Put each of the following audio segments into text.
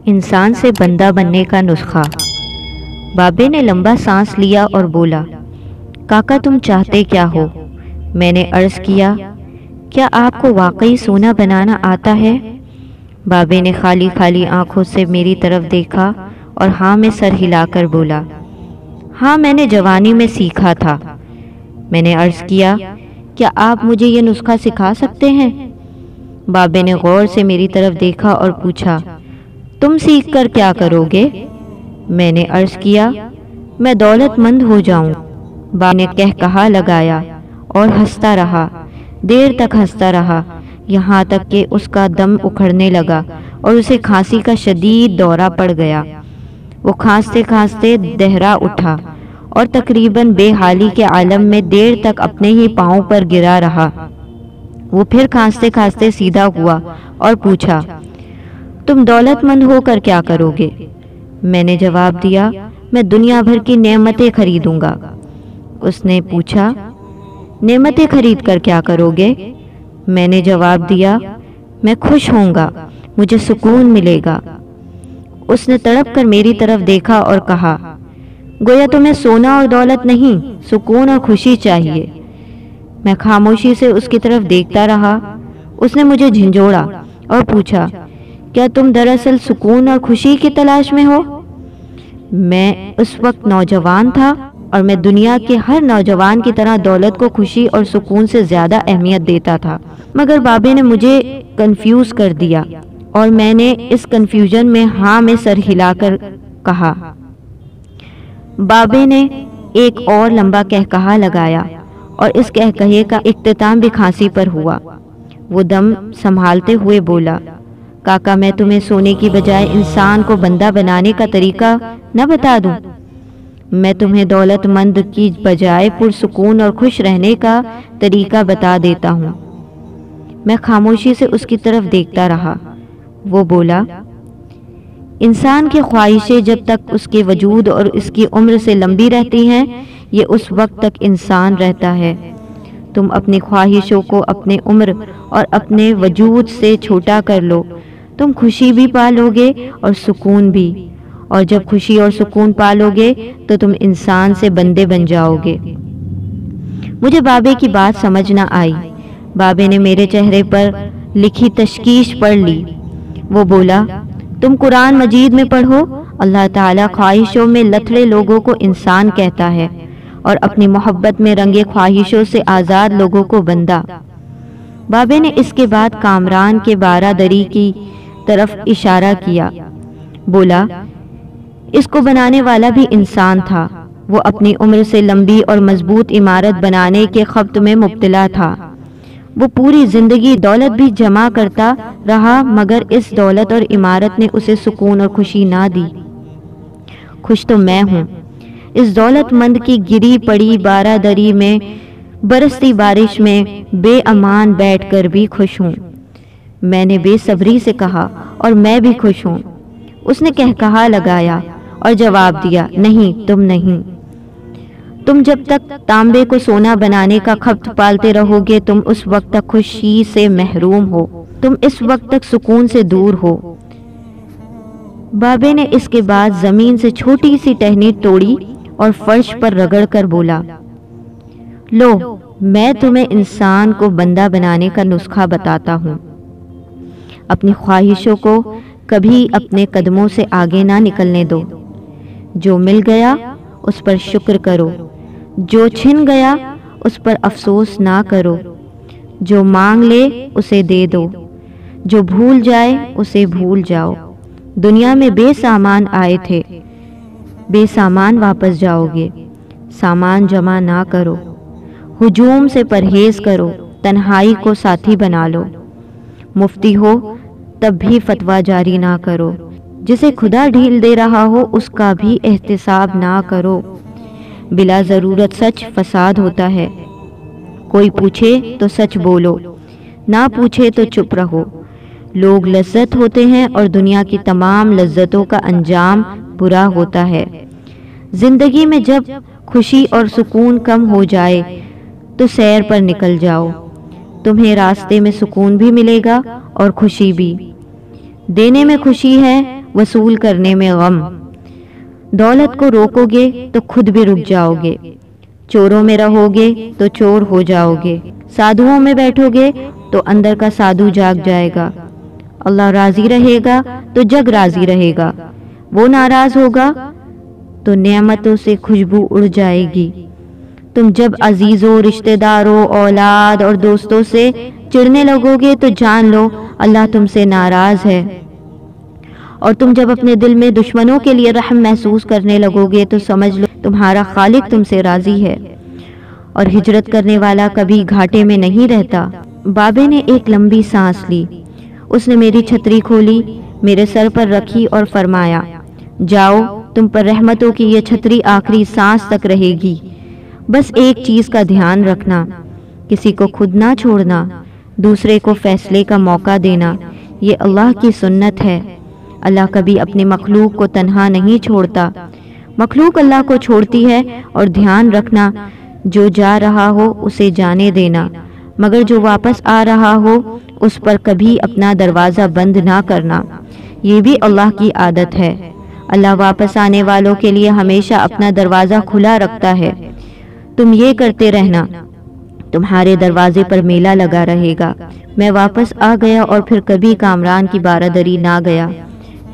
इंसान से बंदा बनने का नुस्खा। बाबे ने लंबा सांस लिया और बोला, काका तुम चाहते क्या हो? मैंने अर्ज किया, क्या आपको वाकई सोना बनाना आता है? बाबे ने खाली खाली आंखों से मेरी तरफ देखा और हाँ में सर हिलाकर बोला, हाँ मैंने जवानी में सीखा था। मैंने अर्ज किया, क्या आप मुझे ये नुस्खा सिखा सकते हैं? बाबे ने गौर से मेरी तरफ देखा और पूछा, तुम सीख कर क्या करोगे? मैंने अर्ज किया, मैं दौलतमंद हो जाऊं। बाबे ने कहा लगाया और हंसता रहा। देर तक हंसता रहा, यहाँ तक कि उसका दम उखड़ने लगा और उसे खांसी का शदीद दौरा पड़ गया। वो खांसते खांसते दहरा उठा और तकरीबन बेहाली के आलम में देर तक अपने ही पांव पर गिरा रहा। वो फिर खांसते खांसते सीधा हुआ और पूछा, तुम दौलतमंद होकर क्या करोगे? मैंने जवाब दिया, मैं दुनिया भर की नेमतें खरीदूंगा। उसने पूछा, नेमतें खरीद कर क्या करोगे? मैंने जवाब दिया, मैं खुश होऊंगा, मुझे सुकून मिलेगा। उसने तड़प कर मेरी तरफ देखा और कहा, गोया तुम्हें सोना और दौलत नहीं, सुकून और खुशी चाहिए। मैं खामोशी से उसकी तरफ देखता रहा। उसने मुझे झिंझोड़ा और पूछा, क्या तुम दरअसल सुकून और खुशी की तलाश में हो? मैं उस वक्त नौजवान था और मैं दुनिया के हर नौजवान की तरह दौलत को खुशी और सुकून से ज़्यादा अहमियत देता था। मगर बाबे ने मुझे कंफ्यूज कर दिया और मैंने इस कंफ्यूजन में हाँ में सर हिलाकर कहा। बाबे ने एक और लंबा कहकहा लगाया और इस कहकहे का इख्तिताम भी खांसी पर हुआ। वो दम संभालते हुए बोला, काका मैं तुम्हें सोने की बजाय इंसान को बंदा बनाने का तरीका न बता दूं? मैं तुम्हें दौलतमंद की बजाय पुरसुकून और खुश रहने का तरीका बता देता हूँ। मैं खामोशी से उसकी तरफ देखता रहा। वो बोला, इंसान की ख्वाहिशें जब तक उसके वजूद और उसकी उम्र से लंबी रहती हैं, ये उस वक्त तक इंसान रहता है। तुम अपनी ख्वाहिशों को अपने उम्र और अपने वजूद से छोटा कर लो, तुम खुशी भी पालोगे और सुकून भी। और जब खुशी और सुकून पालोगे तो तुम इंसान से बंदे बन जाओगे। मुझे बाबे की बात समझ न आई। बाबे ने मेरे चेहरे पर लिखी तशकीश पढ़ ली। वो बोला, तुम कुरान मजीद में पढ़ो, अल्लाह ताला ख्वाहिशों में लथड़े लोगों को इंसान कहता है और अपनी मोहब्बत में रंगे ख्वाहिशों से आज़ाद लोगों को बंदा। बाबे ने इसके बाद कामरान के बारादरी की तरफ इशारा किया। बोला, इसको बनाने वाला भी इंसान था। वो अपनी उम्र से लंबी और मजबूत इमारत बनाने के ख्वाब में मुब्तला था। वो पूरी जिंदगी दौलत भी जमा करता रहा, मगर इस दौलत और इमारत ने उसे सुकून और खुशी ना दी। खुश तो मैं हूँ। इस दौलतमंद की गिरी पड़ी बारादरी में बरसती बारिश में बेअमान बैठकर भी खुश हूँ। मैंने बेसब्री से कहा, और मैं भी खुश हूँ। उसने कहकहा लगाया और जवाब दिया, नहीं तुम नहीं। तुम जब तक तांबे को सोना बनाने का खप्त पालते रहोगे, तुम उस वक्त तक खुशी से महरूम हो, तुम इस वक्त तक सुकून से दूर हो। बाबे ने इसके बाद जमीन से छोटी सी टहनी तोड़ी और फर्श पर रगड़ कर बोला, लो मैं तुम्हें इंसान को बंदा बनाने का नुस्खा बताता हूँ। अपनी ख्वाहिशों को कभी अपने कदमों से आगे ना निकलने दो। जो मिल गया उस पर शुक्र करो, जो छिन गया उस पर अफसोस ना करो। जो मांग ले उसे दे दो, जो भूल जाए उसे भूल जाओ। दुनिया में बेसामान आए थे, बेसामान वापस जाओगे। सामान जमा ना करो, हुजूम से परहेज करो, तन्हाई को साथी बना लो। मुफ्ती हो तब भी फतवा जारी ना करो, जिसे खुदा ढील दे रहा हो उसका भी एहतिसाब ना करो। बिला ज़रूरत सच फसाद होता है। कोई पूछे तो सच बोलो, ना पूछे तो चुप रहो। लोग लज्जत होते हैं और दुनिया की तमाम लज्जतों का अंजाम बुरा होता है। जिंदगी में जब خوشی اور سکون کم ہو جائے تو سیر پر نکل جاؤ، تمہیں راستے میں سکون بھی ملے گا اور خوشی بھی۔ دینے میں خوشی ہے، وصول کرنے میں غم۔ دولت کو روکو گے تو خود بھی رک جاؤ گے، چوروں میں رہو گے تو چور ہو جاؤ گے، سادھوؤں میں بیٹھو گے تو اندر کا سادھو جاگ جائے گا۔ اللہ راضی رہے گا تو جگ راضی رہے گا، وہ ناراض ہوگا تو نعمتوں سے خوشبو اڑ جائے گی۔ تم جب عزیزوں، رشتہ داروں، اولاد اور دوستوں سے چڑھنے لگو گے تو جان لو اللہ تم سے ناراض ہے، اور تم جب اپنے دل میں دشمنوں کے لیے رحم محسوس کرنے لگو گے تو سمجھ لو تمہارا خالق تم سے راضی ہے، اور ہجرت کرنے والا کبھی گھاٹے میں نہیں رہتا۔ بابے نے ایک لمبی سانس لی، اس نے میری چھتری کھولی، میرے سر پر رکھی اور فرمایا، جاؤ، تم پر رحمتوں کی یہ چھتری آخری سانس تک رہے گی۔ بس ایک چیز کا دھیان رکھنا، کسی کو خود نہ چھوڑنا، دوسرے کو فیصلے کا موقع دینا، یہ اللہ کی سنت ہے۔ اللہ کبھی اپنی مخلوق کو تنہا نہیں چھوڑتا، مخلوق اللہ کو چھوڑتی ہے۔ اور دھیان رکھنا، جو جا رہا ہو اسے جانے دینا، مگر جو واپس آ رہا ہو اس پر کبھی اپنا دروازہ بند نہ کرنا، یہ بھی اللہ کی عادت ہے۔ اللہ واپس آنے والوں کے لیے ہمیشہ اپنا دروازہ کھلا رکھتا ہے۔ تم یہ کرتے رہنا، تمہارے دروازے پر میلہ لگا رہے گا۔ میں واپس آ گیا اور پھر کبھی کامران کی بارادری نہ گیا،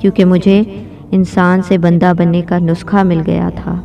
کیونکہ مجھے انسان سے بندہ بننے کا نسخہ مل گیا تھا۔